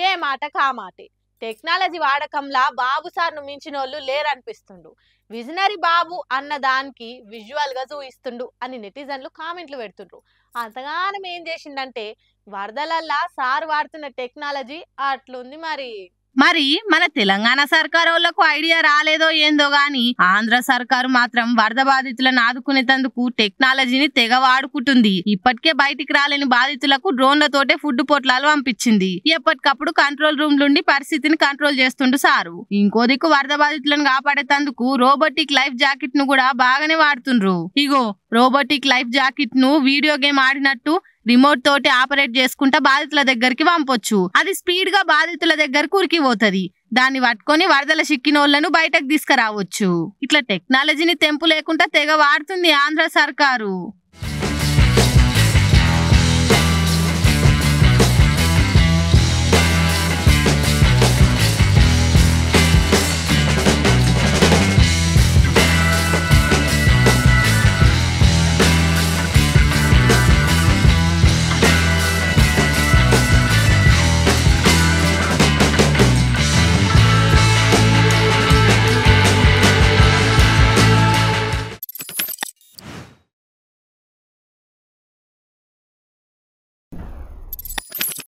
ఏ మాట కామాటే టెక్నాలజీ వాడకంలా బాబు సార్ను మించినోళ్ళు లేరనిపిస్తుండు. విజనరీ బాబు అన్న దానికి విజువల్ గా చూయిస్తుండు అని నెటిజన్లు కామెంట్లు పెడుతుండ్రు. అంతగానం ఏం చేసిండంటే వరదలల్లా సార్ వాడుతున్న టెక్నాలజీ అట్లుంది మరి. మరి మన తెలంగాణ సర్కారోళ్లకు ఐడియా రాలేదో ఏందో గాని ఆంధ్ర సర్కారు మాత్రం వరద బాధితులను ఆదుకునేందుకు టెక్నాలజీని తెగ వాడుకుంటుంది. ఇప్పటికే బయటికి రాలేని బాధితులకు డ్రోన్లతోటే ఫుడ్ పొట్లాలు పంపించింది. ఎప్పటికప్పుడు కంట్రోల్ రూమ్ నుండి పరిస్థితిని కంట్రోల్ చేస్తుండు సారు. ఇంకో దిక్కు వరద బాధితులను కాపాడేందుకు రోబోటిక్ లైఫ్ జాకెట్ ను కూడా బాగానే వాడుతుండ్రు. ఇగో రోబోటిక్ లైఫ్ జాకెట్ ను వీడియో గేమ్ ఆడినట్టు రిమోట్ తోటి ఆపరేట్ చేసుకుంటా బాధితుల దగ్గరికి పంపొచ్చు. అది స్పీడ్ గా బాధితుల దగ్గరకు ఉరికిపోతది. దాన్ని పట్టుకొని వరదల చిక్కినోళ్లను బయటకు తీసుకురావచ్చు. ఇట్లా టెక్నాలజీని తెంపు లేకుండా తెగ వాడుతుంది ఆంధ్ర సర్కారు.